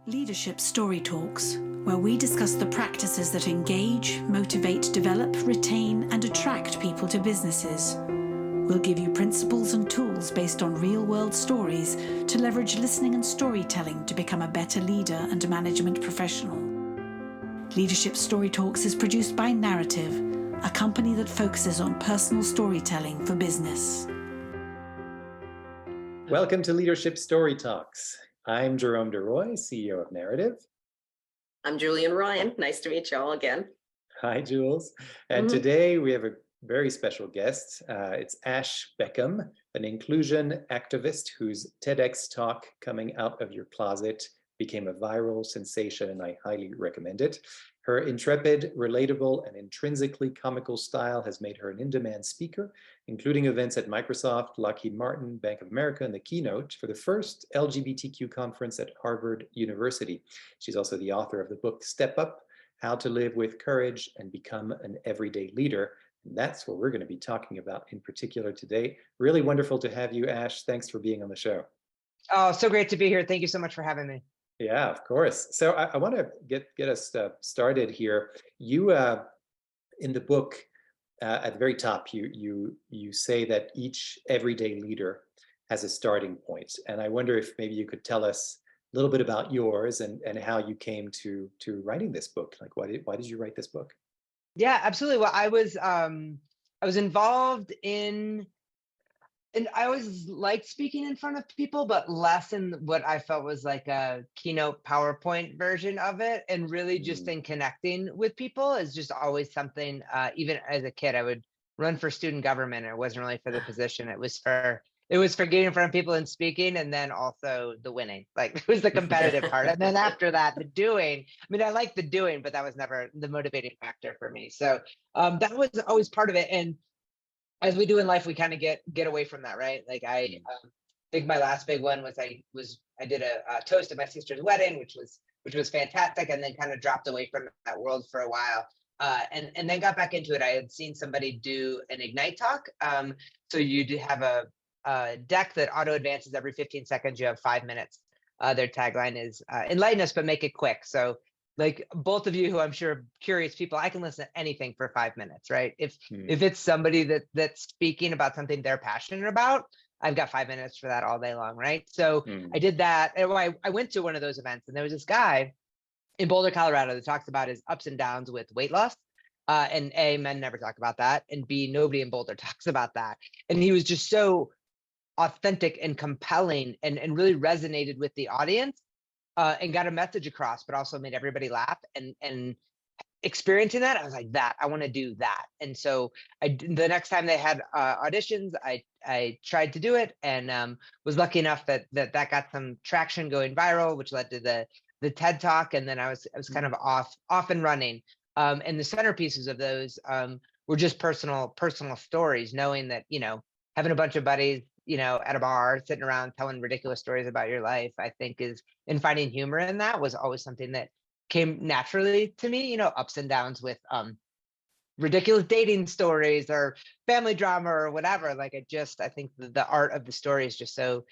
Leadership Story Talks, where we discuss the practices that engage, motivate, develop, retain, and attract people to businesses. We'll give you principles and tools based on real-world stories to leverage listening and storytelling to become a better leader and management professional. Leadership Story Talks is produced by Narrative, a company that focuses on personal storytelling for business. Welcome to Leadership Story Talks. I'm Jerome Roy, CEO of Narrative. I'm Julienne Ryan. Nice to meet you all again. Hi, Jules. And today we have a very special guest. It's Ash Beckham, an inclusion activist whose TEDx talk, Coming Out of Your Closet, became a viral sensation, and I highly recommend it. Her intrepid, relatable, and intrinsically comical style has made her an in-demand speaker, including events at Microsoft, Lockheed Martin, Bank of America, and the keynote for the first LGBTQ conference at Harvard University. She's also the author of the book Step Up: How to Live with Courage and Become an Everyday Leader. And that's what we're going to be talking about in particular today. Really wonderful to have you, Ash. Thanks for being on the show. Oh, so great to be here. Thank you so much for having me. Yeah, of course. So I want to get us started here. You, in the book, at the very top, you say that each everyday leader has a starting point, and I wonder if maybe you could tell us a little bit about yours and how you came to writing this book. Like, why did you write this book? Yeah, absolutely. Well, I was involved in. And I always liked speaking in front of people, but less in what I felt was like a keynote PowerPoint version of it. And really just in connecting with people is just always something, even as a kid, I would run for student government. It wasn't really for the position. It was for getting in front of people and speaking, and then also the winning. Like, it was the competitive part. And then after that, the doing. I mean, I like the doing, but that was never the motivating factor for me. So that was always part of it. And as we do in life, we kind of get away from that, right? Like, I think my last big one was I did a toast at my sister's wedding, which was fantastic, and then kind of dropped away from that world for a while, and then got back into it. I had seen somebody do an Ignite talk, so you do have a deck that auto advances every 15 seconds. You have 5 minutes. Their tagline is enlighten us, but make it quick. So, like, both of you who I'm sure are curious people, I can listen to anything for 5 minutes, right? If it's somebody that's speaking about something they're passionate about, I've got 5 minutes for that all day long, right? So I did that. And I went to one of those events, and there was this guy in Boulder, Colorado, that talks about his ups and downs with weight loss. And A, men never talk about that. And B, nobody in Boulder talks about that. And he was just so authentic and compelling and really resonated with the audience. And got a message across, but also made everybody laugh. And experiencing that, I was like, I want to do that. And so the next time they had auditions, I tried to do it, and was lucky enough that got some traction going viral, which led to the TED Talk. And then I was kind of off and running. And the centerpieces of those were just personal stories, knowing that, having a bunch of buddies, at a bar, sitting around telling ridiculous stories about your life, I think and finding humor in that was always something that came naturally to me, ups and downs with ridiculous dating stories or family drama or whatever. Like, I think the art of the story is just so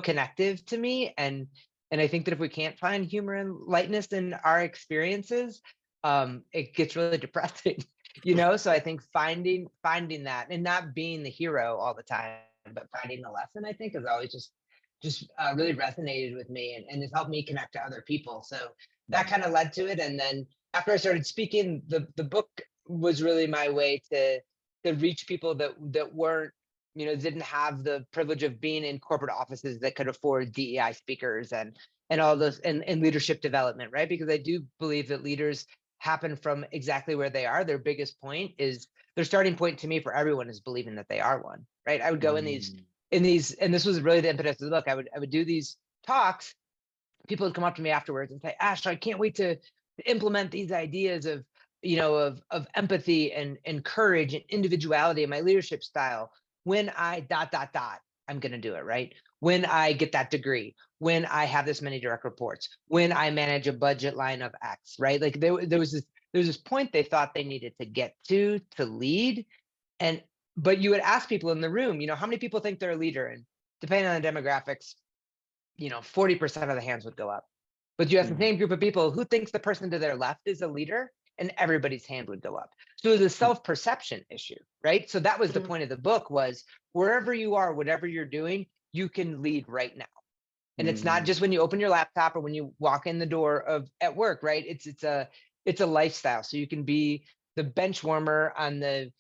connective to me. And I think that if we can't find humor and lightness in our experiences, it gets really depressing, So I think finding that and not being the hero all the time, but finding the lesson, I think, has always just really resonated with me and has helped me connect to other people. So that kind of led to it. And then after I started speaking, the book was really my way to reach people that weren't, didn't have the privilege of being in corporate offices that could afford DEI speakers and all those and leadership development, right? Because I do believe that leaders happen from exactly where they are. Their biggest point is their starting point to me for everyone is believing that they are one, right? I would go in these, and this was really the impetus of the book. I would do these talks. People would come up to me afterwards and say, Ash, I can't wait to implement these ideas of empathy and courage and individuality in my leadership style. When I ... I'm going to do it, right? When I get that degree, when I have this many direct reports, when I manage a budget line of X, right? Like, there was this point they thought they needed to get to lead. But you would ask people in the room, how many people think they're a leader? And depending on the demographics, 40% of the hands would go up. But you ask the same group of people who thinks the person to their left is a leader, and everybody's hand would go up. So it was a self-perception issue, right? So that was the point of the book, was wherever you are, whatever you're doing, you can lead right now. And it's not just when you open your laptop or when you walk in the door at work, right? It's a lifestyle. So you can be the bench warmer on the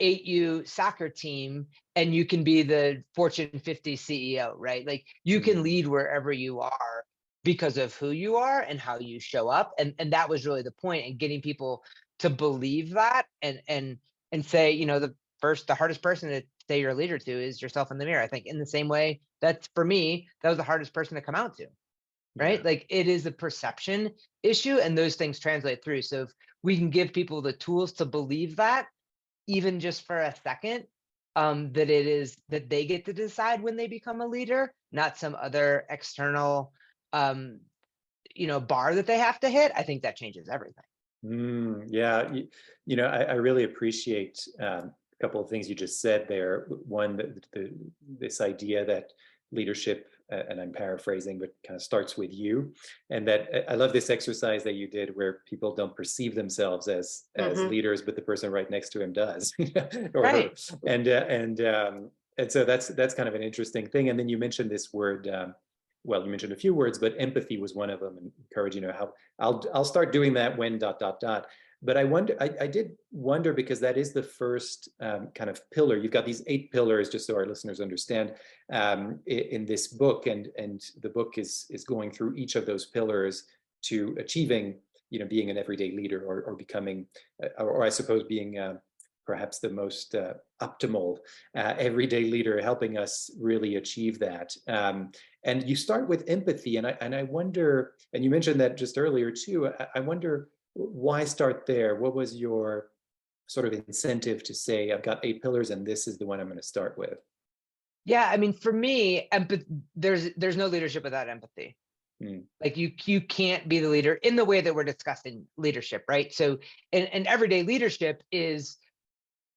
8U soccer team, and you can be the Fortune 50 CEO, right? Like you can lead wherever you are because of who you are and how you show up. And that was really the point, and getting people to believe that and say, you know, the hardest person to say you're a leader to is yourself in the mirror. I think in the same way, that's for me, that was the hardest person to come out to, right? Yeah. Like it is a perception issue, and those things translate through. So if we can give people the tools to believe that, even just for a second, that they get to decide when they become a leader, not some other external, bar that they have to hit, I think that changes everything. Yeah, I really appreciate a couple of things you just said there. One, this idea that leadership, and I'm paraphrasing, but kind of starts with you, and that I love this exercise that you did where people don't perceive themselves as leaders, but the person right next to him does, or Right. her, and so that's kind of an interesting thing. And then you mentioned this word. Well, you mentioned a few words, but empathy was one of them, and encourage, how I'll start doing that when ... But I did wonder, because that is the first kind of pillar. You've got these 8 pillars, just so our listeners understand, in this book, and the book is going through each of those pillars to achieving, being an everyday leader, or becoming, or I suppose being perhaps the most optimal everyday leader, helping us really achieve that. And you start with empathy, and I wonder, and you mentioned that just earlier too. I wonder, why start there? What was your sort of incentive to say, I've got 8 pillars, and this is the one I'm going to start with? Yeah, I mean, for me, there's no leadership without empathy. Like you can't be the leader in the way that we're discussing leadership, right? So, and everyday leadership is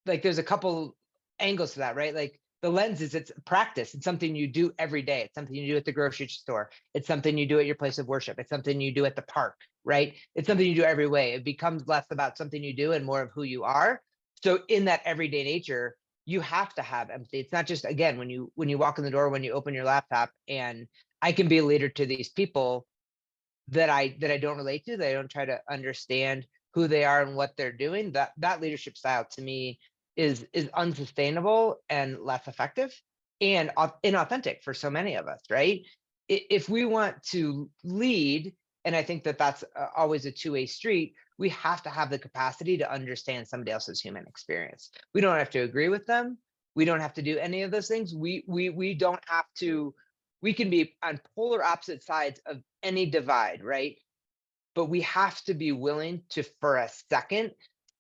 like, there's a couple angles to that, right? Like the lens is, it's practice. It's something you do every day. It's something you do at the grocery store. It's something you do at your place of worship. It's something you do at the park, right? It's something you do every way. It becomes less about something you do and more of who you are. So in that everyday nature, you have to have empathy. It's not just, again, when you walk in the door, when you open your laptop, and I can be a leader to these people that I don't relate to, that I don't try to understand who they are and what they're doing. That leadership style to me is unsustainable and less effective and inauthentic for so many of us, right? If we want to lead, and I think that that's always a two-way street, we have to have the capacity to understand somebody else's human experience. We don't have to agree with them. We don't have to do any of those things. We don't have to. We can be on polar opposite sides of any divide, right? But we have to be willing to, for a second,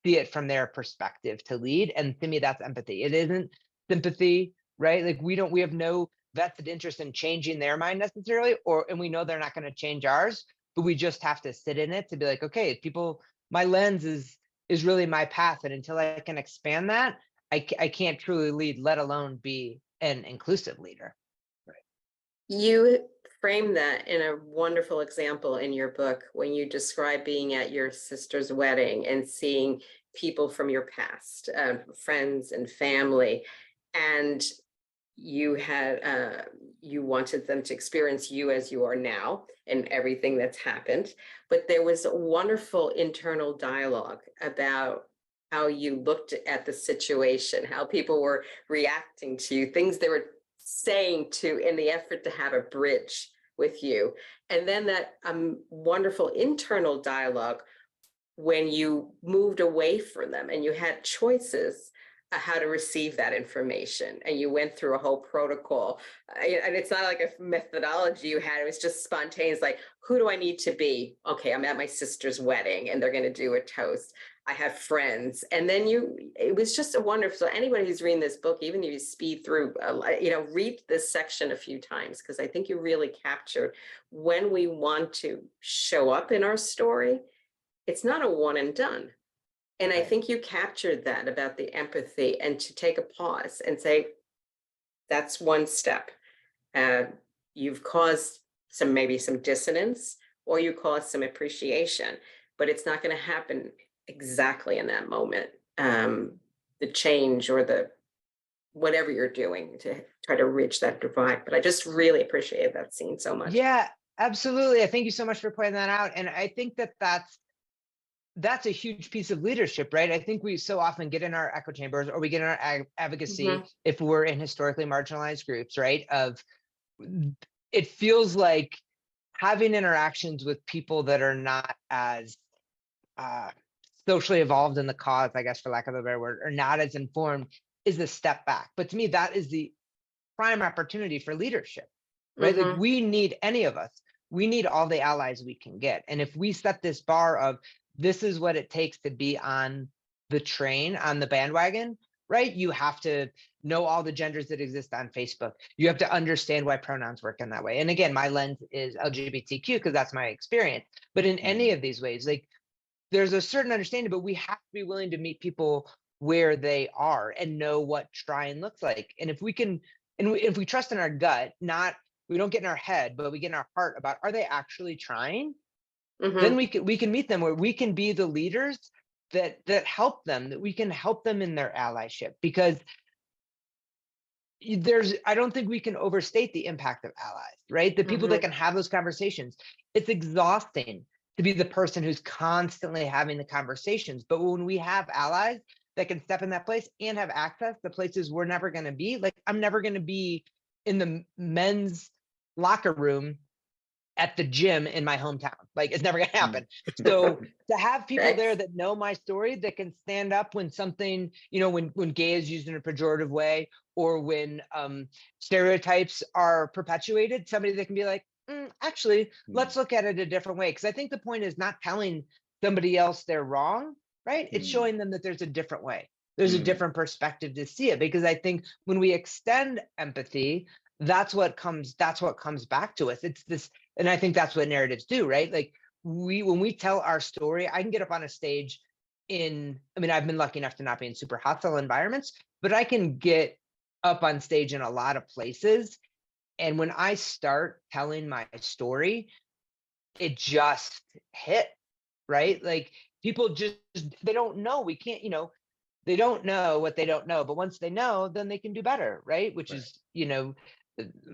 see it from their perspective to lead. And to me, that's empathy. It isn't sympathy, right? Like we have no vested interest in changing their mind necessarily, and we know they're not going to change ours, but we just have to sit in it to be like, okay, people, my lens is really my path. And until I can expand that, I can't truly lead, let alone be an inclusive leader. You frame that in a wonderful example in your book when you describe being at your sister's wedding and seeing people from your past, friends and family, and you had you wanted them to experience you as you are now and everything that's happened, but there was a wonderful internal dialogue about how you looked at the situation, how people were reacting to you, things they were saying to in the effort to have a bridge with you. And then that wonderful internal dialogue when you moved away from them and you had choices how to receive that information, and you went through a whole protocol, and it's not like a methodology you had, it was just spontaneous, like, who do I need to be? Okay, I'm at my sister's wedding and they're going to do a toast. I have friends. And then it was just a wonderful, so anybody who's reading this book, even if you speed through, read this section a few times, because I think you really captured when we want to show up in our story, it's not a one and done. And I think you captured that about the empathy, and to take a pause and say, that's one step. You've caused maybe some dissonance, or you cause some appreciation, but it's not going to happen exactly in that moment. The change or the whatever you're doing to try to reach that divide. But I just really appreciate that scene so much. Yeah, absolutely. I thank you so much for pointing that out. And I think that that's a huge piece of leadership, right? I think we so often get in our echo chambers, or we get in our advocacy if we're in historically marginalized groups, right? It feels like having interactions with people that are not as socially evolved in the cause, I guess, for lack of a better word, or not as informed, is a step back. But to me, that is the prime opportunity for leadership, right? Like, we need, any of us, we need all the allies we can get. And if we set this bar of, this is what it takes to be on the train, on the bandwagon, right? You have to know all the genders that exist on Facebook. You have to understand why pronouns work in that way. And again, my lens is LGBTQ because that's my experience. But in any of these ways, like, there's a certain understanding, but we have to be willing to meet people where they are and know what trying looks like. And if we can, if we trust in our gut, we don't get in our head, but we get in our heart about, are they actually trying? Then we can meet them where we can be the leaders that help them, that we can help them in their allyship, because I don't think we can overstate the impact of allies, right? The people that can have those conversations. It's exhausting to be the person who's constantly having the conversations. But when we have allies that can step in that place and have access to places we're never going to be, like, I'm never going to be in the men's locker room at the gym in my hometown. Like, it's never going to happen. So to have people there that know my story, that can stand up when something, when gay is used in a pejorative way, or when stereotypes are perpetuated, somebody that can be like, actually, let's look at it a different way. Because I think the point is not telling somebody else they're wrong, right? It's showing them that there's a different way. There's a different perspective to see it. Because I think when we extend empathy, that's what comes back to us. It's this, and I think that's what narratives do, right? Like, when we tell our story, I can get up on a stage I've been lucky enough to not be in super hostile environments, but I can get up on stage in a lot of places. And when I start telling my story, it just hit, right? Like, people just, they don't know. We can't, they don't know what they don't know, but once they know, then they can do better, right? Which is,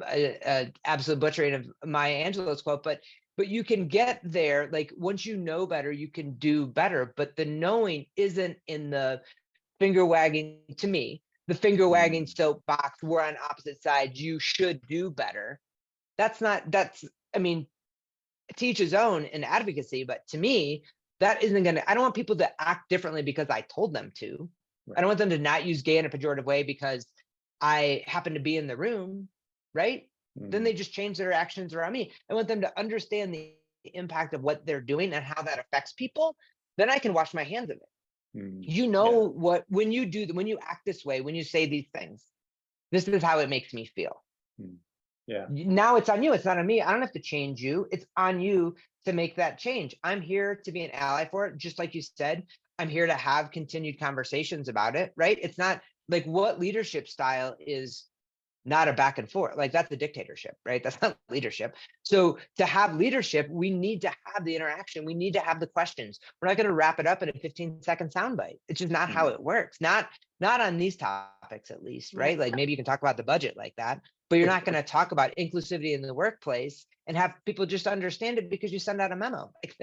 a absolute butchering of Maya Angelou's quote, but you can get there. Like, once you know better, you can do better. But the knowing isn't in the finger wagging, to me, the finger wagging soapbox, we're on opposite sides, you should do better. Teach his own in advocacy, but to me, that isn't going to, I don't want people to act differently because I told them to. I don't want them to not use gay in a pejorative way because I happen to be in the room, right? Then they just change their actions around me. I want them to understand the impact of what they're doing and how that affects people. Then I can wash my hands of it. When you act this way, when you say these things, this is how it makes me feel. Now it's on you. It's not on me. I don't have to change you. It's on you to make that change. I'm here to be an ally for it. Just like you said, I'm here to have continued conversations about it, right? It's not like, what leadership style is not a back and forth? Like, that's a dictatorship, right? That's not leadership. So to have leadership, we need to have the interaction. We need to have the questions. We're not going to wrap it up in a 15-second soundbite. It's just not how it works. Not on these topics, at least, right? Like, maybe you can talk about the budget like that, but you're not going to talk about inclusivity in the workplace and have people just understand it because you send out a memo. Like,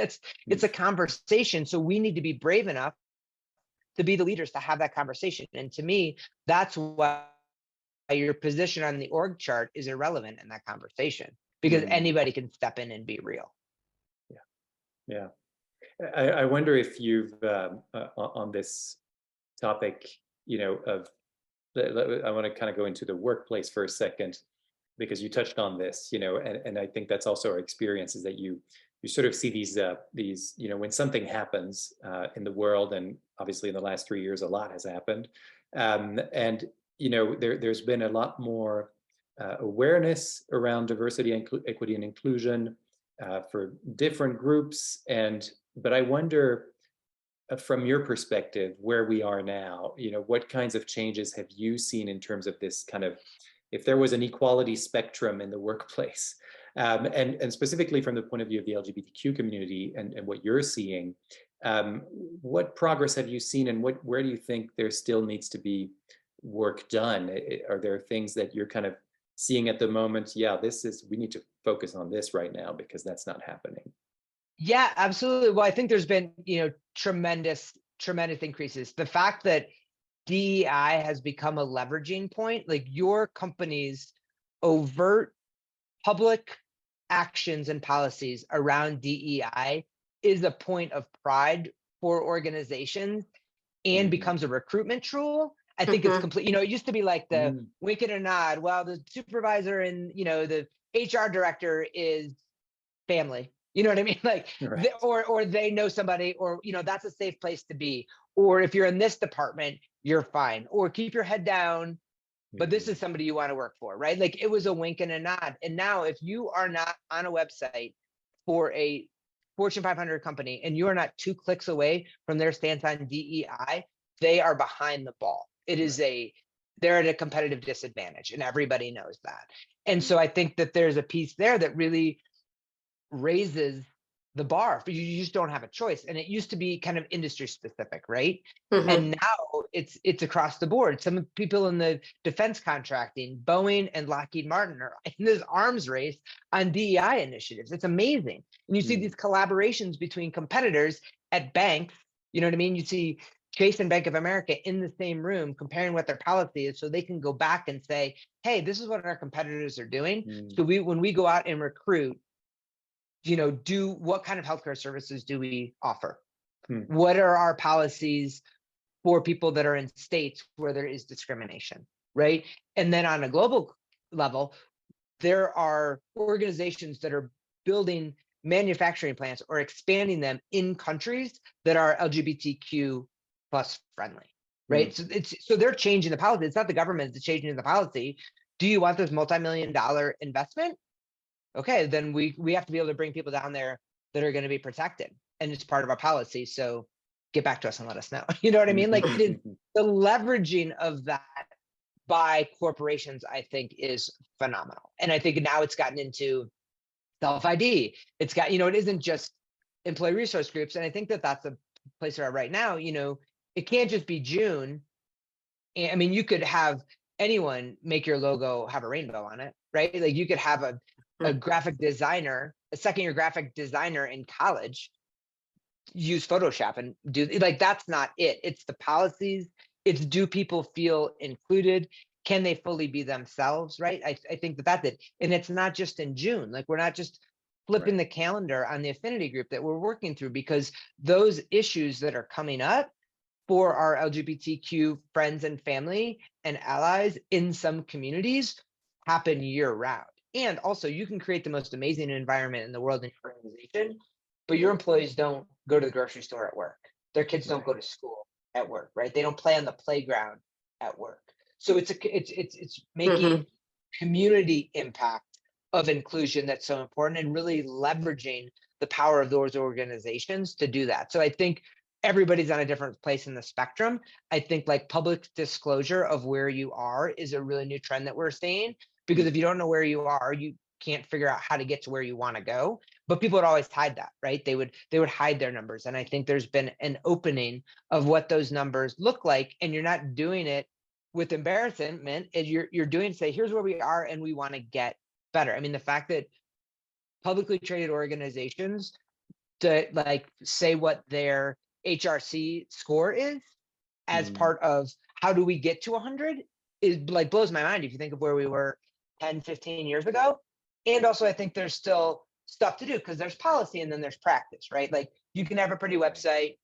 it's a conversation. So we need to be brave enough to be the leaders to have that conversation. And to me, that's why your position on the org chart is irrelevant in that conversation, because anybody can step in and be real. Yeah. I wonder if you've on this topic, I want to kind of go into the workplace for a second, because you touched on this, and I think that's also our experience, is that you sort of see these when something happens in the world, and obviously in the last 3 years a lot has happened, and there's been a lot more awareness around diversity, equity, and inclusion for different groups, but I wonder, from your perspective, where we are now, what kinds of changes have you seen in terms of this kind of, if there was an equality spectrum in the workplace, And specifically from the point of view of the LGBTQ community and what you're seeing, what progress have you seen, and where do you think there still needs to be work done? Are there things that you're kind of seeing at the moment? Yeah, we need to focus on this right now because that's not happening. Yeah, absolutely. Well, I think there's been, tremendous increases. The fact that DEI has become a leveraging point, like your company's overt public actions and policies around DEI is a point of pride for organizations and becomes a recruitment tool. I think it's complete. It used to be like the wink and a nod. Well, the supervisor and the HR director is family. You know what I mean? Like, Right. or they know somebody, or that's a safe place to be. Or if you're in this department, you're fine. Or keep your head down, but this is somebody you want to work for, right? Like it was a wink and a nod. And now if you are not on a website for a Fortune 500 company and you are not 2 clicks away from their stance on DEI, they are behind the ball. They're at a competitive disadvantage, and everybody knows that. And so I think that there's a piece there that really raises the bar. You just don't have a choice. And it used to be kind of industry specific, right? And now it's across the board. Some people in the defense contracting, Boeing and Lockheed Martin, are in this arms race on DEI initiatives. It's amazing. And you see these collaborations between competitors at banks. You know what I mean? You see Chase and Bank of America in the same room comparing what their policy is so they can go back and say, hey, this is what our competitors are doing. So when we go out and recruit, what kind of healthcare services do we offer? What are our policies for people that are in states where there is discrimination, right? And then on a global level, there are organizations that are building manufacturing plants or expanding them in countries that are LGBTQ plus friendly, right? So they're changing the policy. It's not the government that's changing the policy. Do you want this multi-million-dollar investment? Okay, then we have to be able to bring people down there that are going to be protected, and it's part of our policy. So get back to us and let us know. You know what I mean? Like it is the leveraging of that by corporations, I think, is phenomenal. And I think now it's gotten into self-ID. It's got, it isn't just employee resource groups. And I think that that's a place we're at right now. It can't just be June. I mean, you could have anyone make your logo have a rainbow on it, right? Like you could have a graphic designer, a second-year graphic designer in college, use Photoshop and do, like, that's not it. It's the policies. It's, do people feel included? Can they fully be themselves, right? I think that's it. And it's not just in June. Like we're not just flipping the calendar on the affinity group that we're working through, because those issues that are coming up for our LGBTQ friends and family and allies in some communities happen year round. And also, you can create the most amazing environment in the world in your organization, but your employees don't go to the grocery store at work. Their kids don't go to school at work, right? They don't play on the playground at work. So it's making community impact of inclusion that's so important, and really leveraging the power of those organizations to do that. So I think everybody's on a different place in the spectrum. I think like public disclosure of where you are is a really new trend that we're seeing, because if you don't know where you are, you can't figure out how to get to where you want to go. But people would always hide that, right? They would hide their numbers. And I think there's been an opening of what those numbers look like, and you're not doing it with embarrassment. You're doing, say, here's where we are and we want to get better. I mean, the fact that publicly traded organizations to like say what their HRC score is as part of how do we get to 100 is like blows my mind if you think of where we were 10, 15 years ago. And also I think there's still stuff to do, because there's policy and then there's practice, right? Like you can have a pretty website,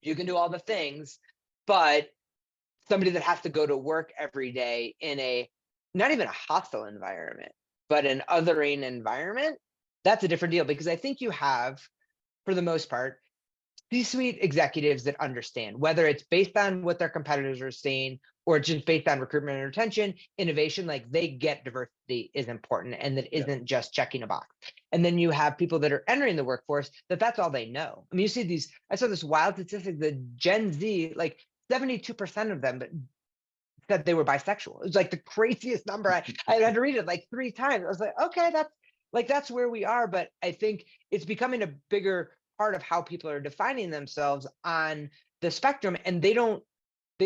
you can do all the things, but somebody that has to go to work every day in a, not even a hostile environment, but an othering environment, that's a different deal. Because I think you have, for the most part, C-suite executives that understand, whether it's based on what their competitors are saying or just based on recruitment and retention, innovation, like they get diversity is important, and that isn't just checking a box. And then you have people that are entering the workforce that's all they know. I mean, you see these, I saw this wild statistic, the Gen Z, like 72% of them said they were bisexual. It was like the craziest number. I had to read it like 3 times. I was like, okay, that's Like that's where we are. But I think it's becoming a bigger part of how people are defining themselves on the spectrum, and they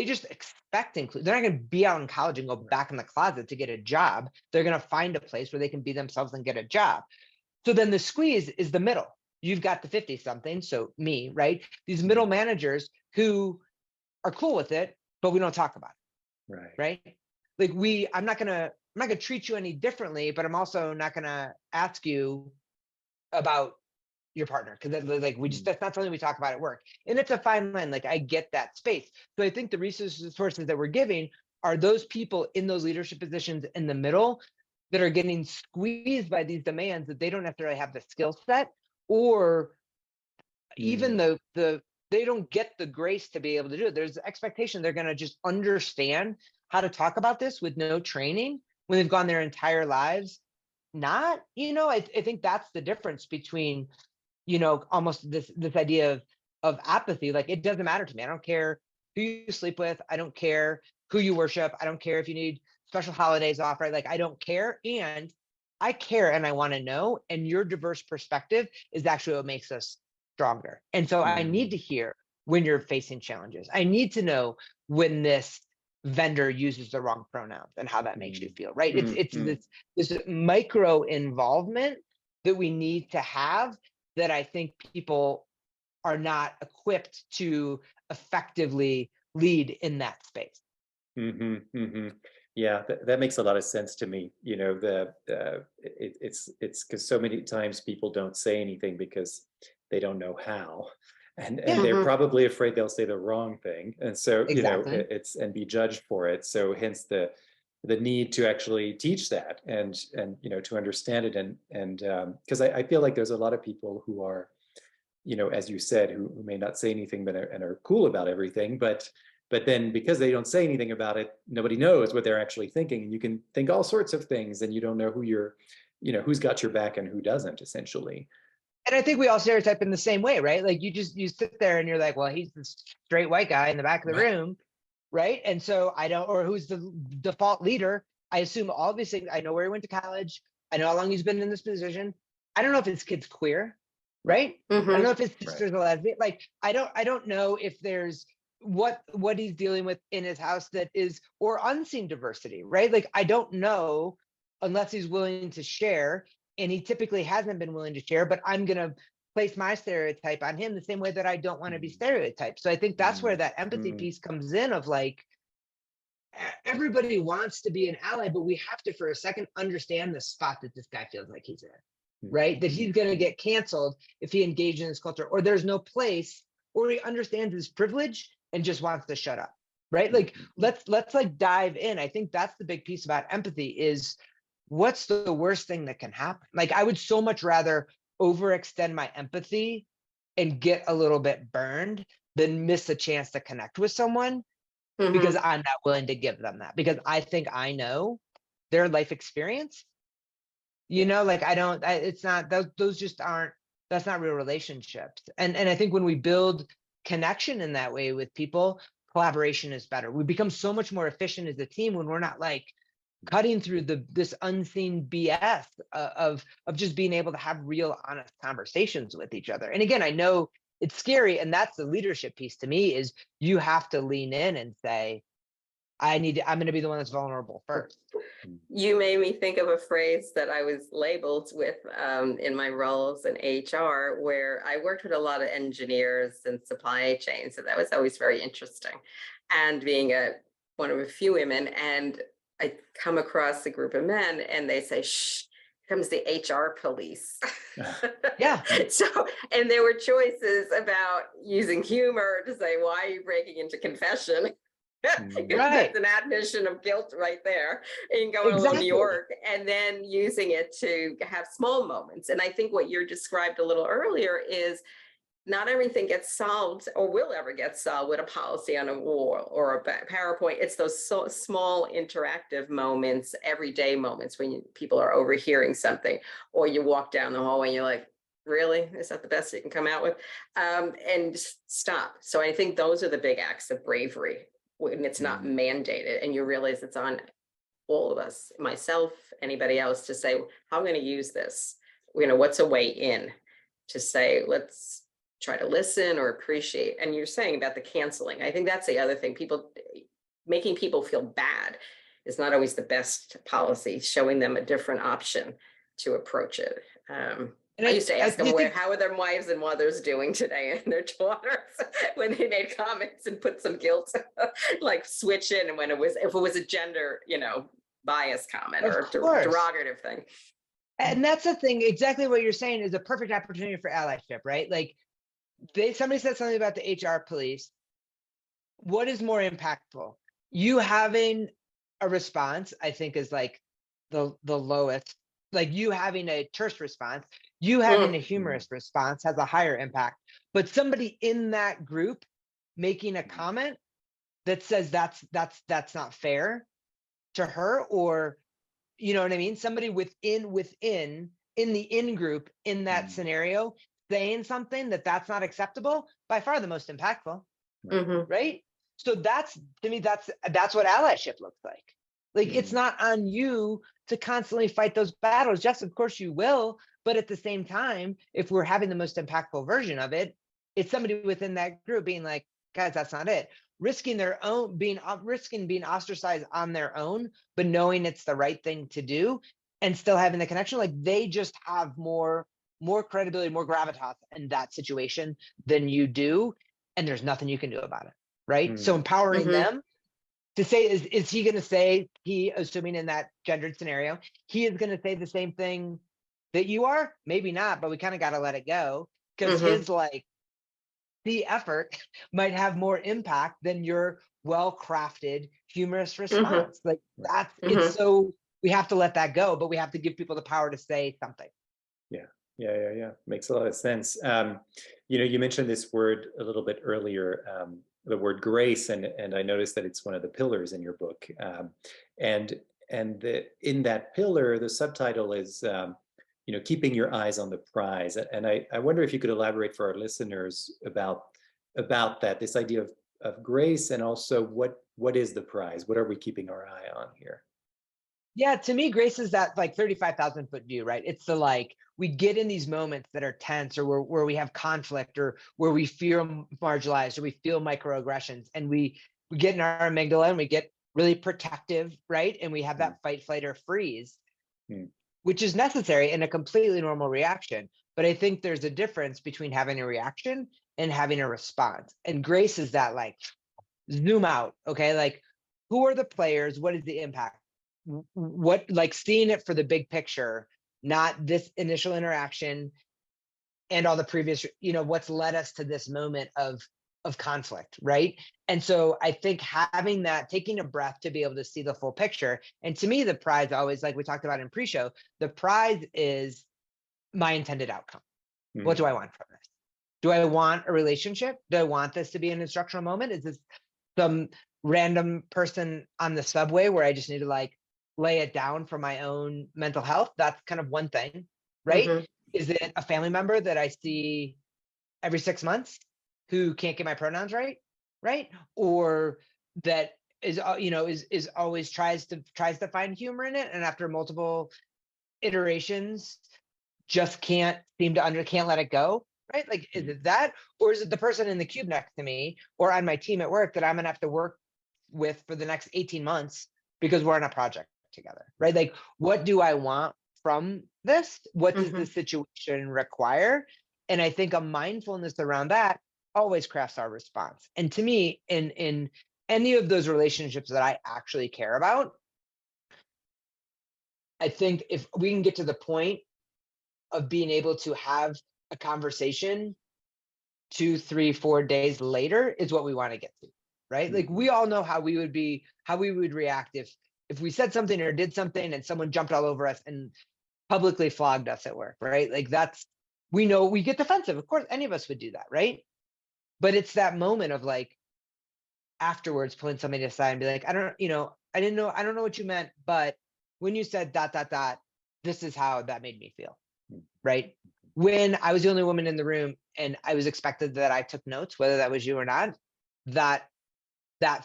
just expect inclusion. They're not going to be out in college and go back in the closet to get a job. They're going to find a place where they can be themselves and get a job. So then the squeeze is the middle. You've got the 50 something, so me, right? These middle managers who are cool with it, but we don't talk about it. Right. Like I'm not gonna treat you any differently, but I'm also not gonna ask you about your partner, because like that's not something we talk about at work. And it's a fine line. Like I get that space. So I think the resources that we're giving are those people in those leadership positions in the middle that are getting squeezed by these demands that they don't necessarily have the skill set, or even they don't get the grace to be able to do it. There's expectation they're going to just understand how to talk about this with no training when they've gone their entire lives. Not, I think that's the difference between, almost this idea of apathy. Like, it doesn't matter to me. I don't care who you sleep with. I don't care who you worship. I don't care if you need special holidays off, right? Like, I don't care. And I care and I want to know. And your diverse perspective is actually what makes us stronger. And so I need to hear when you're facing challenges. I need to know when this vendor uses the wrong pronouns and how that makes you feel, right? It's this micro involvement that we need to have, that I think people are not equipped to effectively lead in that space. Yeah, that makes a lot of sense to me. It's because so many times people don't say anything because they don't know how, and they're probably afraid they'll say the wrong thing, and so Exactly. it's and be judged for it. So hence the need to actually teach that, and to understand it, and because I feel like there's a lot of people who are, as you said, who may not say anything but are cool about everything, but then because they don't say anything about it, nobody knows what they're actually thinking, and you can think all sorts of things, and you don't know who's got your back and who doesn't, essentially. And I think we all stereotype in the same way, right? Like you sit there and you're like, well, he's the straight white guy in the back of the room, right? And so I don't, or who's the default leader? I assume all these things. I know where he went to college. I know how long he's been in this position. I don't know if his kid's queer, right? I don't know if his sister's a lesbian. Like I don't know if there's what he's dealing with in his house that is, or unseen diversity, right? Like I don't know unless he's willing to share. And he typically hasn't been willing to share, but I'm going to place my stereotype on him the same way that I don't want to be stereotyped. So I think that's where that empathy piece comes in, of like, everybody wants to be an ally, but we have to, for a second, understand the spot that this guy feels like he's in, right? That he's going to get canceled if he engages in this culture, or there's no place, or he understands his privilege and just wants to shut up, right? Like, let's like dive in. I think that's the big piece about empathy is, what's the worst thing that can happen? Like, I would so much rather overextend my empathy and get a little bit burned than miss a chance to connect with someone because I'm not willing to give them that, because I think I know their life experience. Like it's not, those just aren't, that's not real relationships. And I think when we build connection in that way with people, collaboration is better. We become so much more efficient as a team when we're not like cutting through this unseen BS of just being able to have real, honest conversations with each other. And again, I know it's scary, and that's the leadership piece to me, is you have to lean in and say, I'm going to be the one that's vulnerable first. You made me think of a phrase that I was labeled with in my roles in HR, where I worked with a lot of engineers and supply chain. So that was always very interesting. And being one of a few women, and I come across a group of men and they say, shh, comes the HR police. Yeah. So, and there were choices about using humor to say, why are you breaking into confession? Right. That's an admission of guilt right there, and going along New York, and then using it to have small moments. And I think what you described a little earlier is, not everything gets solved or will ever get solved with a policy on a wall or a PowerPoint. It's those small interactive moments, everyday moments, when people are overhearing something, or you walk down the hallway and you're like, really? Is that the best you can come out with? And stop. So I think those are the big acts of bravery, when it's not mandated and you realize it's on all of us, myself, anybody else, to say, how I'm going to use this. what's a way in to say, let's try to listen or appreciate. And you're saying about the canceling. I think that's the other thing. Making people feel bad is not always the best policy, showing them a different option to approach it. And I used to ask them, think, how are their wives and mothers doing today and their daughters when they made comments, and put some guilt, like switch in when if it was a gender, bias comment of or course. derogative thing. And that's the thing, exactly what you're saying is a perfect opportunity for allyship, right? Like somebody said something about the HR police. What is more impactful? You having a response, I think, is like the lowest. Like you having a terse response, you having a humorous response has a higher impact. But somebody in that group making a comment that says that's not fair to her, or you know what I mean? Somebody within in the in group in that scenario saying something that's not acceptable, by far the most impactful, right? So that's, to me, that's what allyship looks like. Like it's not on you to constantly fight those battles. Yes, of course you will, but at the same time, if we're having the most impactful version of it, it's somebody within that group being like, guys, that's not it. Risking being ostracized on their own, but knowing it's the right thing to do and still having the connection. Like they just have more credibility, more gravitas in that situation than you do. And there's nothing you can do about it. Right. So empowering them to say, is he going to say, assuming in that gendered scenario, he is going to say the same thing that you are? Maybe not, but we kind of got to let it go, because his the effort might have more impact than your well-crafted, humorous response. Like that's, it's so, we have to let that go, but we have to give people the power to say something. Yeah. Makes a lot of sense. You mentioned this word a little bit earlier, the word grace, and I noticed that it's one of the pillars in your book. In that pillar, the subtitle is, keeping your eyes on the prize. And I wonder if you could elaborate for our listeners about that, this idea of grace, and also what is the prize? What are we keeping our eye on here? Yeah, to me, grace is that like 35,000 foot view, right? It's the like, we get in these moments that are tense, or where we have conflict, or where we feel marginalized, or we feel microaggressions, and we get in our amygdala and we get really protective, right? And we have that fight, flight, or freeze, which is necessary and a completely normal reaction. But I think there's a difference between having a reaction and having a response. And grace is that like, zoom out, okay? Like, who are the players? What is the impact? What, like seeing it for the big picture, not this initial interaction and all the previous, what's led us to this moment of conflict, right? And so I think having that, taking a breath to be able to see the full picture. And to me, the prize always, like we talked about in pre-show, the prize is my intended outcome. What do I want from this? Do I want a relationship? Do I want this to be an instructional moment? Is this some random person on the subway where I just need to like lay it down for my own mental health? That's kind of one thing, right? Is it a family member that I see every 6 months who can't get my pronouns right? Or that is, is always tries to find humor in it, and after multiple iterations just can't let it go, right? Like, is it that, or is it the person in the cube next to me or on my team at work that I'm gonna have to work with for the next 18 months because we're on a project together, right? Like, what do I want from this? What does the situation require? And I think a mindfulness around that always crafts our response. And to me, in any of those relationships that I actually care about, I think if we can get to the point of being able to have a conversation 2, 3, 4 days later is what we want to get to, right? Like, we all know how we would react if we said something or did something and someone jumped all over us and publicly flogged us at work, right? Like, we know we get defensive. Of course, any of us would do that, right? But it's that moment of like, afterwards pulling somebody aside and be like, I don't know what you meant, but when you said ... this is how that made me feel, right? When I was the only woman in the room and I was expected that I took notes, whether that was you or not, that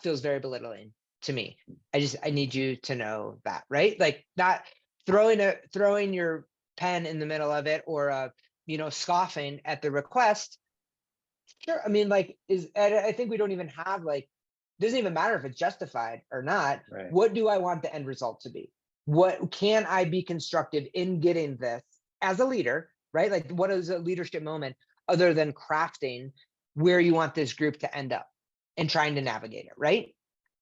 feels very belittling to me. I need you to know that, right? Like, not throwing your pen in the middle of it, or a, scoffing at the request, sure. I mean, like, I think we don't even have, like, doesn't even matter if it's justified or not. Right. What do I want the end result to be? What can I be constructive in getting this as a leader, right? Like, what is a leadership moment other than crafting where you want this group to end up and trying to navigate it, right?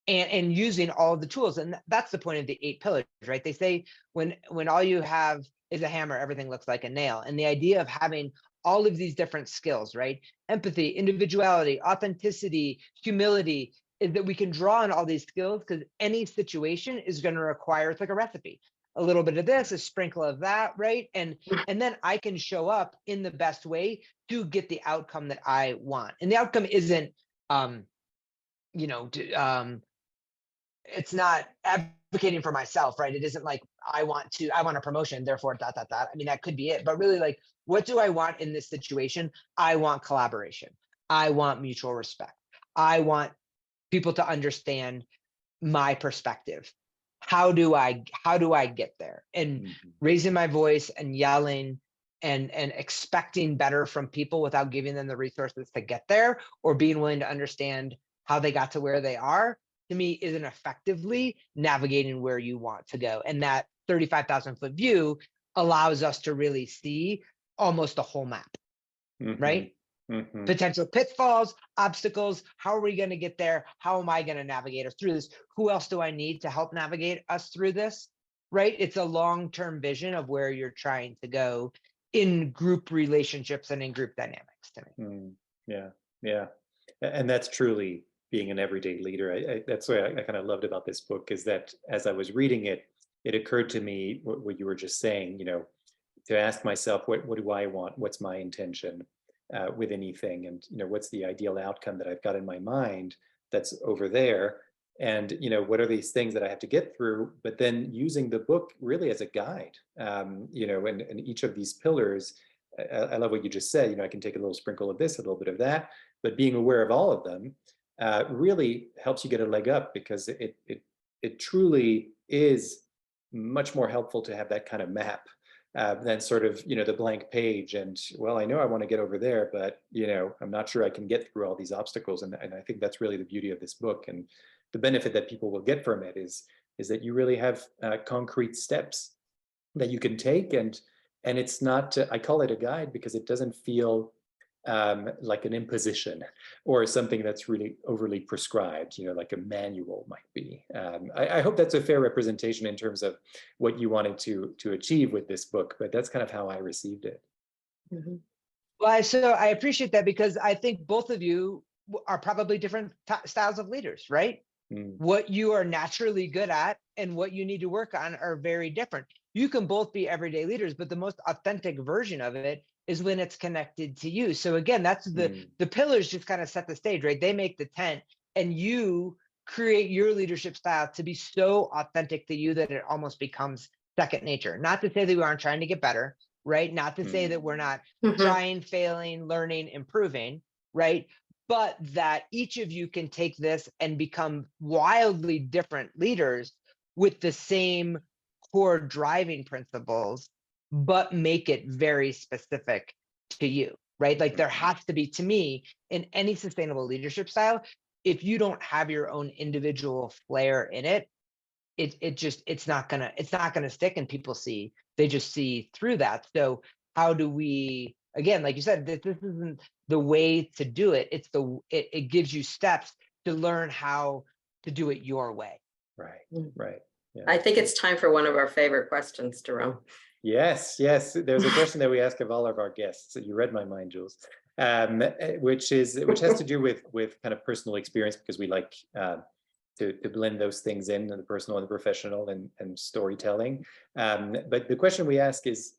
And using all of the tools. And that's the point of the 8 pillars, right? They say when all you have is a hammer, everything looks like a nail. And the idea of having all of these different skills, right? Empathy, individuality, authenticity, humility, is that we can draw on all these skills because any situation is going to require, it's like a recipe, a little bit of this, a sprinkle of that, right? And then I can show up in the best way to get the outcome that I want. And the outcome isn't, it's not advocating for myself, right? It isn't like I want a promotion, therefore dot, dot, dot. I mean, that could be it, but really, like, what do I want in this situation? I want collaboration. I want mutual respect. I want people to understand my perspective. How do I get there? And raising my voice and yelling and expecting better from people without giving them the resources to get there, or being willing to understand how they got to where they are, to me, isn't effectively navigating where you want to go. And that 35,000 foot view allows us to really see almost the whole map, right? Potential pitfalls, obstacles. How are we going to get there? How am I going to navigate us through this? Who else do I need to help navigate us through this? Right? It's a long-term vision of where you're trying to go in group relationships and in group dynamics, to me. Yeah. And that's truly being an everyday leader. That's what I kind of loved about this book, is that as I was reading it, it occurred to me what you were just saying, to ask myself, what do I want? What's my intention with anything? And, what's the ideal outcome that I've got in my mind that's over there? And, what are these things that I have to get through? But then using the book really as a guide, and each of these pillars, I love what you just said, I can take a little sprinkle of this, a little bit of that, but being aware of all of them really helps you get a leg up, because it truly is much more helpful to have that kind of map than sort of, the blank page. And, well, I know I want to get over there, but, I'm not sure I can get through all these obstacles. And I think that's really the beauty of this book. And the benefit that people will get from it is that you really have concrete steps that you can take. And it's not, I call it a guide because it doesn't feel like an imposition or something that's really overly prescribed, like a manual might be. I hope that's a fair representation in terms of what you wanted to achieve with this book, but that's kind of how I received it. Well, so I appreciate that, because I think both of you are probably different styles of leaders, right? What you are naturally good at and what you need to work on are very different. You can both be everyday leaders, but the most authentic version of it is when it's connected to you. So again, that's the pillars just kind of set the stage, right? They make the tent, and you create your leadership style to be so authentic to you that it almost becomes second nature. Not to say that we aren't trying to get better, right? Not to say that we're not trying, failing, learning, improving, right? But that each of you can take this and become wildly different leaders with the same core driving principles, but make it very specific to you, right? Like, there has to be, to me, in any sustainable leadership style, if you don't have your own individual flair in it, it's not gonna stick, and people they just see through that. So how do we, again, like you said, this isn't the way to do it. It gives you steps to learn how to do it your way. Right. Yeah. I think it's time for one of our favorite questions, Jerome. Yes. There's a question that we ask of all of our guests. You read my mind, Jules, which has to do with kind of personal experience, because we like to blend those things in, the personal and the professional, and storytelling. But the question we ask is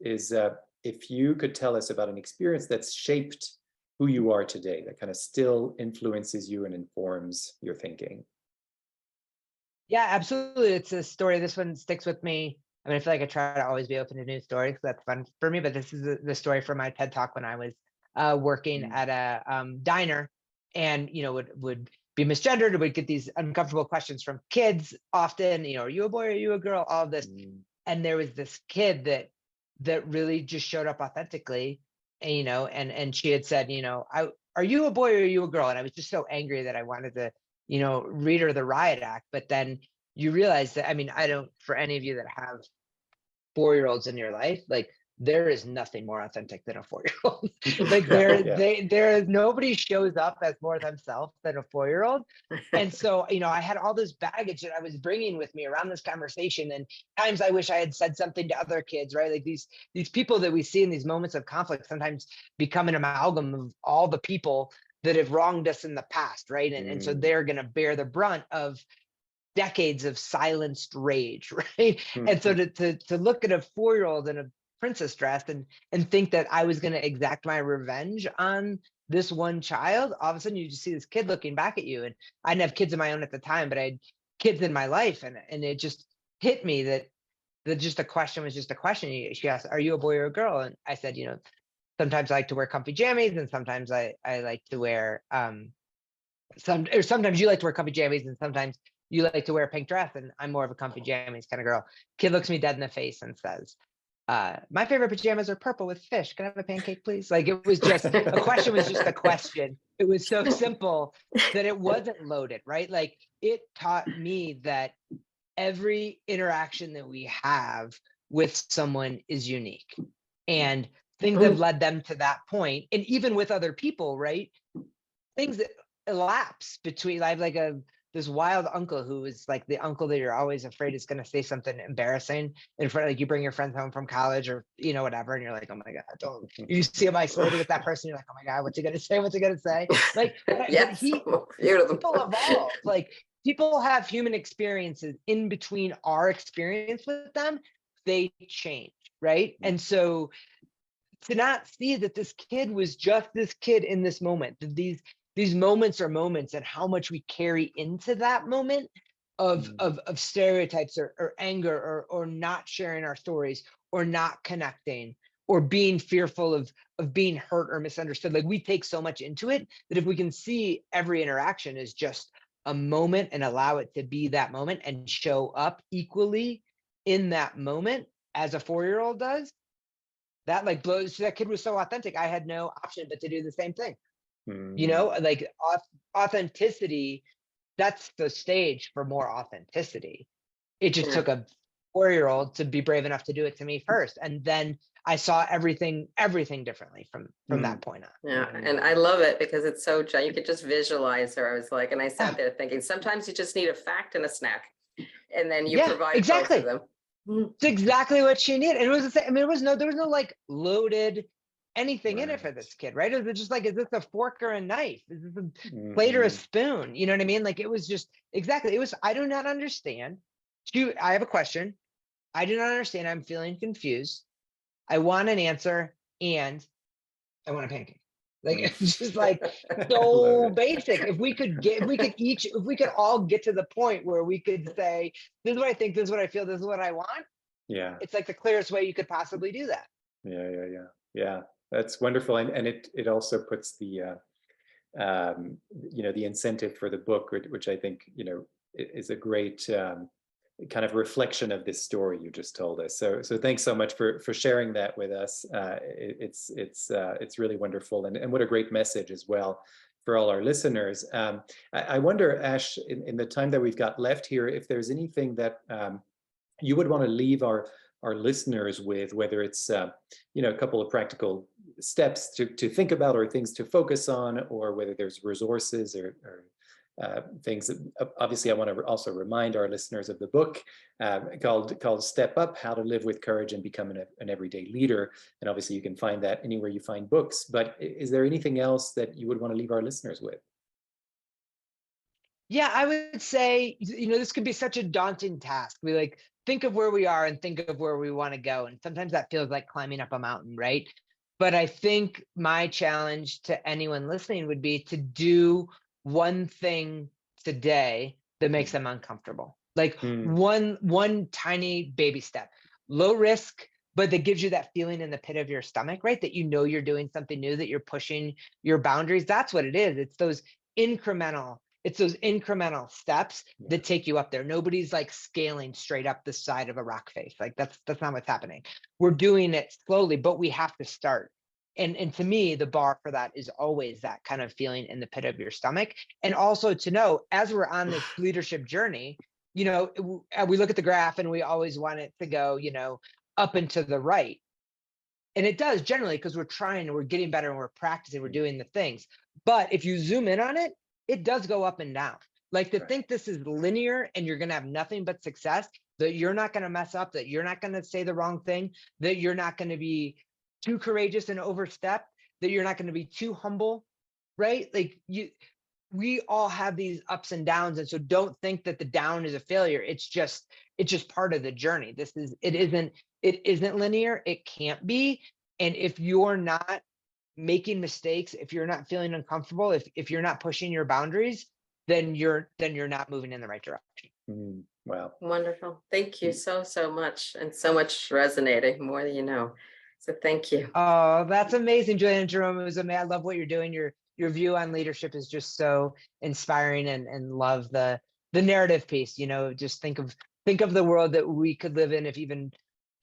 if you could tell us about an experience that's shaped who you are today, that kind of still influences you and informs your thinking. Yeah, absolutely. It's a story. This one sticks with me. I mean, I feel like I try to always be open to new stories, because that's fun for me. But this is the story from my TED Talk when I was working at a diner, and would be misgendered, would get these uncomfortable questions from kids often. Are you a boy? Are you a girl? All of this. And there was this kid that that really just showed up authentically. And, and she had said, are you a boy or are you a girl? And I was just so angry that I wanted to, read her the riot act. But then you realize that, I don't, for any of you that have 4-year-olds in your life, like, there is nothing more authentic than a 4-year-old. Like, there is nobody shows up as more themselves than a 4-year-old. And so, I had all this baggage that I was bringing with me around this conversation, and times I wish I had said something to other kids, right? Like these people that we see in these moments of conflict sometimes become an amalgam of all the people that have wronged us in the past, right? And so they're going to bear the brunt of decades of silenced rage, right? And so to look at a 4-year-old in a princess dress and think that I was going to exact my revenge on this one child, all of a sudden you just see this kid looking back at you. And I didn't have kids of my own at the time, but I had kids in my life, and it just hit me that just a question was just a question. She asked, "Are you a boy or a girl?" And I said, sometimes I like to wear comfy jammies, and sometimes I like to wear sometimes you like to wear comfy jammies, and sometimes you like to wear a pink dress, and I'm more of a comfy jammies kind of girl. Kid looks me dead in the face and says, my favorite pajamas are purple with fish. Can I have a pancake, please? Like, it was just, a question was just a question. It was so simple that it wasn't loaded, right? Like, it taught me that every interaction that we have with someone is unique, and things have led them to that point. And even with other people, right? Things that elapse between, I have like this wild uncle who is like the uncle that you're always afraid is going to say something embarrassing in front, like you bring your friends home from college or, whatever. And you're like, oh my God, don't you see him isolated with that person? You're like, oh my God, what's he going to say? What's he going to say? Like, Yes, people evolve. Like, people have human experiences in between our experience with them. They change. Right. And so to not see that this kid was just this kid in this moment, that these moments are moments, and how much we carry into that moment of stereotypes or anger or not sharing our stories or not connecting or being fearful of being hurt or misunderstood. Like, we take so much into it that if we can see every interaction as just a moment and allow it to be that moment and show up equally in that moment as a 4-year-old does, that like blows. That kid was so authentic. I had no option but to do the same thing. Like authenticity, that's the stage for more authenticity. It just took a 4-year-old to be brave enough to do it to me first. And then I saw everything differently from that point on. Yeah. And I love it because it's so, you could just visualize her. I was like, and I sat there thinking, sometimes you just need a fact and a snack, and then you provide exactly. both of them. It's exactly what she needed. And it was the same. There was no like loaded anything in it for this kid, right? It was just like, is this a fork or a knife? Is this a plate or a spoon? You know what I mean? Like, it was just exactly. It was, I do not understand. I have a question. I do not understand. I'm feeling confused. I want an answer, and I want a pancake. Like, it's just like so basic. If we could all get to the point where we could say, this is what I think, this is what I feel, this is what I want. Yeah. It's like the clearest way you could possibly do that. Yeah. That's wonderful. And it also puts the, the incentive for the book, which I think, is a great, kind of reflection of this story you just told us. So thanks so much for sharing that with us. It's really wonderful, and what a great message as well for all our listeners. I wonder, Ash, in the time that we've got left here, if there's anything that you would want to leave our listeners with, whether it's a couple of practical steps to think about or things to focus on, or whether there's resources or things that, obviously, I want to also remind our listeners of the book called Step Up: How to Live with Courage and Become an Everyday Leader. And obviously you can find that anywhere you find books, but is there anything else that you would want to leave our listeners with? Yeah, I would say, this could be such a daunting task. We like think of where we are and think of where we want to go. And sometimes that feels like climbing up a mountain, right? But I think my challenge to anyone listening would be to do one thing today that makes them uncomfortable. Like one tiny baby step, low risk, but that gives you that feeling in the pit of your stomach, right? That you're doing something new, that you're pushing your boundaries. That's what it is. It's those incremental It's those incremental steps that take you up there. Nobody's like scaling straight up the side of a rock face. Like that's not what's happening. We're doing it slowly, but we have to start. And to me, the bar for that is always that kind of feeling in the pit of your stomach. And also to know, as we're on this leadership journey, we look at the graph and we always want it to go, up and to the right. And it does generally, because we're getting better and we're practicing, we're doing the things. But if you zoom in on it, it does go up and down. Like to think this is linear and you're going to have nothing but success, that you're not going to mess up, that you're not going to say the wrong thing, that you're not going to be too courageous and overstep, that you're not going to be too humble, right? Like we all have these ups and downs. And so don't think that the down is a failure. It's just part of the journey. It isn't linear. It can't be. And if you're not making mistakes, if you're not feeling uncomfortable, if you're not pushing your boundaries, then you're not moving in the right direction. Wow. Wonderful. Thank you so much. And so much resonating, more than you know. So thank you. Oh, that's amazing, Julienne and Jerome. It was amazing. I love what you're doing. Your view on leadership is just so inspiring, and love the narrative piece. Just think of the world that we could live in if even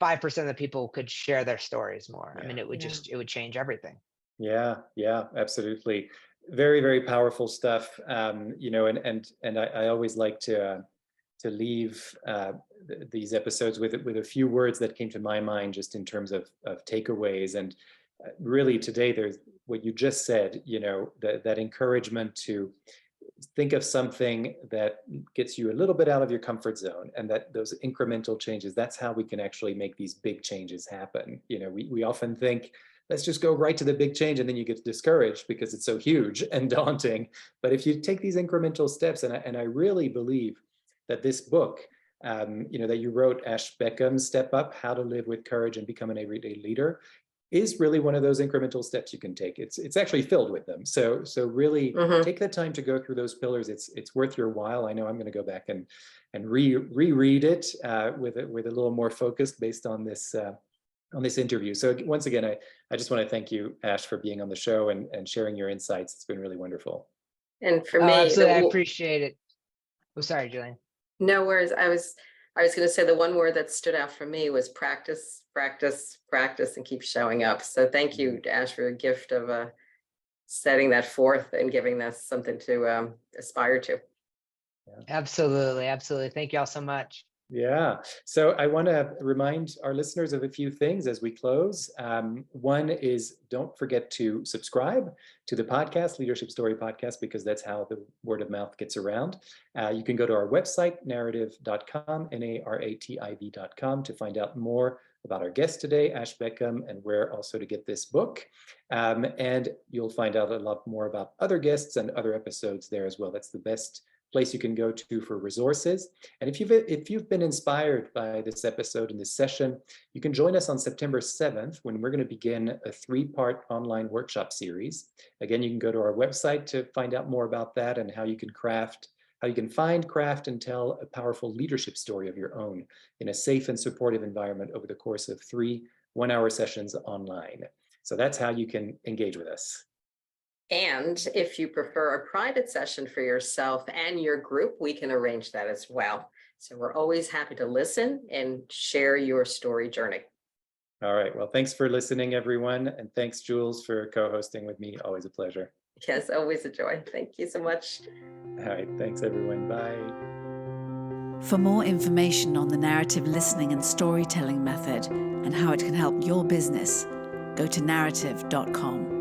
5% of the people could share their stories more. I mean, it would change everything. Yeah, absolutely. Very, very powerful stuff. And I always like to leave these episodes with a few words that came to my mind just in terms of takeaways. And really today, there's what you just said, that encouragement to think of something that gets you a little bit out of your comfort zone, and that those incremental changes, that's how we can actually make these big changes happen. We often think, let's just go right to the big change, and then you get discouraged because it's so huge and daunting. But if you take these incremental steps, and I really believe that this book, that you wrote, Ash Beckham, Step Up, How to Live with Courage and Become an Everyday Leader, is really one of those incremental steps you can take. It's actually filled with them. So really take the time to go through those pillars. It's worth your while. I know I'm going to go back and reread it with a little more focus based on this interview. So once again, I just want to thank you, Ash, for being on the show and sharing your insights. It's been really wonderful. And for me, absolutely, I appreciate it. Oh, sorry, Julienne. No worries. I was going to say the one word that stood out for me was practice, practice, practice, and keep showing up. So thank you, Ash, for your gift of setting that forth and giving us something to aspire to. Yeah. Absolutely. Thank you all so much. Yeah. So I want to remind our listeners of a few things as we close. One is, don't forget to subscribe to the podcast, Leadership Story Podcast, because that's how the word of mouth gets around. You can go to our website, narrative.com, NARATIV.com, to find out more about our guest today, Ash Beckham, and where also to get this book. And you'll find out a lot more about other guests and other episodes there as well. That's the best place you can go to for resources. And if you've been inspired by this episode and this session, you can join us on September 7th when we're going to begin a 3-part online workshop series. Again, you can go to our website to find out more about that and how you can find, craft, and tell a powerful leadership story of your own in a safe and supportive environment over the course of 3 one-hour sessions online. So that's how you can engage with us. And if you prefer a private session for yourself and your group, we can arrange that as well. So we're always happy to listen and share your story journey. All right. Well, thanks for listening, everyone. And thanks, Jules, for co-hosting with me. Always a pleasure. Yes, always a joy. Thank you so much. All right. Thanks, everyone. Bye. For more information on the narrative listening and storytelling method and how it can help your business, go to narrative.com.